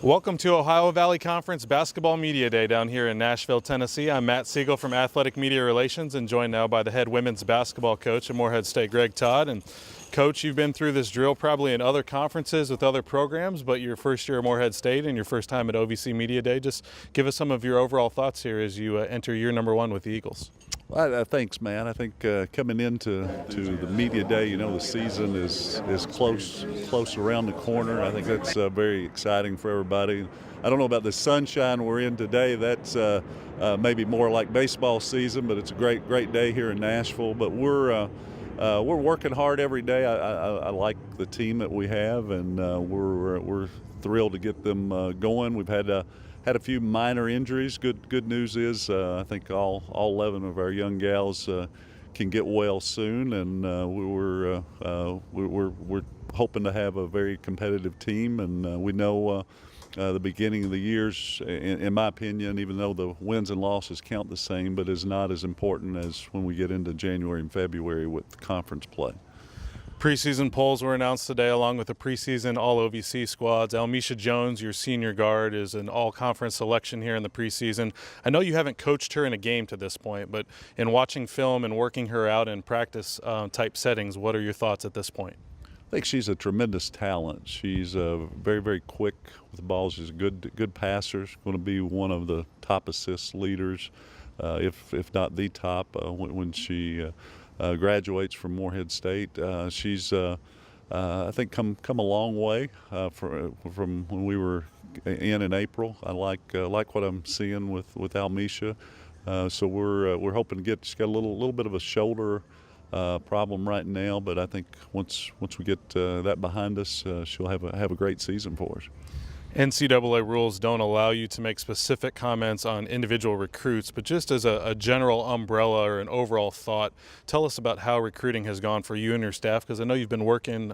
Welcome to Ohio Valley Conference Basketball Media Day down here in Nashville, Tennessee. I'm Matt Siegel from Athletic Media Relations and joined now by the head women's basketball coach at Morehead State, Greg Todd. And Coach, you've been through this drill probably in other conferences with other programs, but your first year at Morehead State and your first time at OVC Media Day. Just give us some of your overall thoughts here as you enter year number one with the Eagles. Well, thanks, man. I think coming into the media day, the season is close around the corner. I think that's very exciting for everybody. I don't know about the sunshine we're in today. That's maybe more like baseball season, but it's a great day here in Nashville. But we're working hard every day. I like the team that we have, and we're thrilled to get them going. We've had a few minor injuries. Good news is I think all 11 of our young gals can get well soon, and we're hoping to have a very competitive team. And we know the beginning of the years, in my opinion, even though the wins and losses count the same, but is not as important as when we get into January and February with conference play. Preseason polls were announced today along with the preseason all-OVC squads. Amisha Jones, your senior guard, is an all-conference selection here in the preseason. I know you haven't coached her in a game to this point, but in watching film and working her out in practice type settings, what are your thoughts at this point? I think she's a tremendous talent. She's very quick with the ball. She's a good passer. She's going to be one of the top assist leaders, if not the top, when she graduates from Morehead State. She's, I think, come a long way from when we were in April. I like what I'm seeing with Amisha. So we're hoping to get. She's got a little bit of a shoulder problem right now, but I think once we get that behind us, she'll have a great season for us. NCAA rules don't allow you to make specific comments on individual recruits, but just as a general umbrella or an overall thought, tell us about how recruiting has gone for you and your staff, because I know you've been working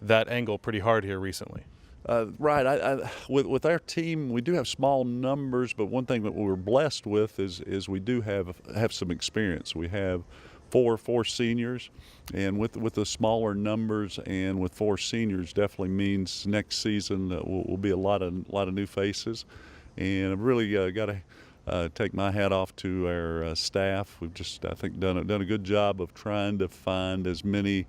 that angle pretty hard here recently. Right. With our team, we do have small numbers, but one thing that we're blessed with is we do have some experience. We have four seniors, and with the smaller numbers and with four seniors definitely means next season will be a lot of new faces. And I've really got to take my hat off to our staff. We've just, I think, done a good job of trying to find as many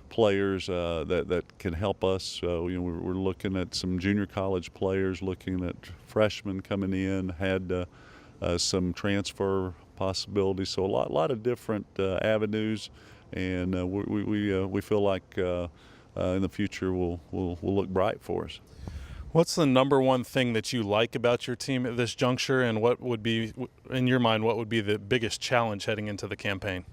players that can help us. We're looking at some junior college players, looking at freshmen coming in, had some transfer possibilities, so a lot of different avenues, and we feel like in the future will look bright for us. What's the number one thing that you like about your team at this juncture, and what would be, in your mind, what would be the biggest challenge heading into the campaign?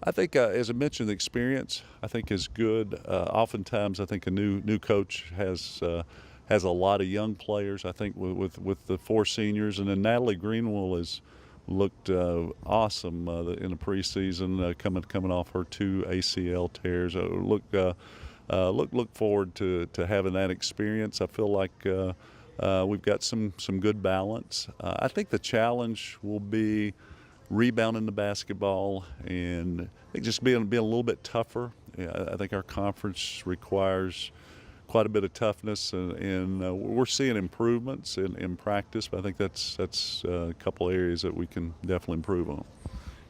I think, as I mentioned, the experience I think is good. Oftentimes, I think a new coach has a lot of young players. I think with the four seniors, and then Natalie Greenwell has looked awesome in the preseason, coming off her 2 ACL tears. Look forward to having that experience. I feel like we've got some good balance. I think the challenge will be rebounding the basketball, and I think just being a little bit tougher. I think our conference requires quite a bit of toughness, and we're seeing improvements in practice, but I think that's a couple areas that we can definitely improve on.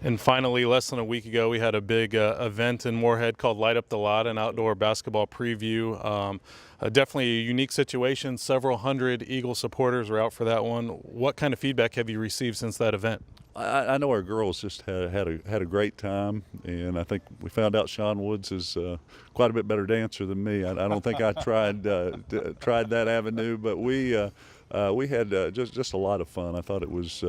And finally, less than a week ago, we had a big event in Morehead called Light Up the Lot, an outdoor basketball preview. Definitely a unique situation. Several hundred Eagle supporters were out for that one. What kind of feedback have you received since that event? I know our girls just had a great time, and I think we found out Sean Woods is quite a bit better dancer than me. I don't think I tried that avenue, but we had just a lot of fun. I thought it was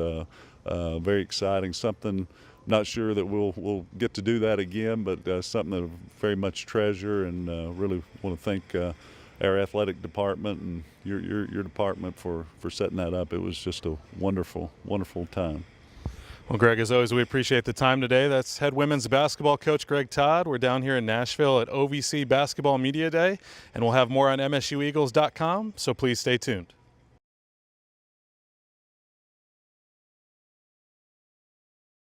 very exciting. Something, not sure that we'll get to do that again, but something that I very much treasure, and really want to thank our athletic department and your department for setting that up. It was just a wonderful time. Well, Greg, as always, we appreciate the time today. That's head women's basketball coach Greg Todd. We're down here in Nashville at OVC Basketball Media Day, and we'll have more on MSUEagles.com, so please stay tuned.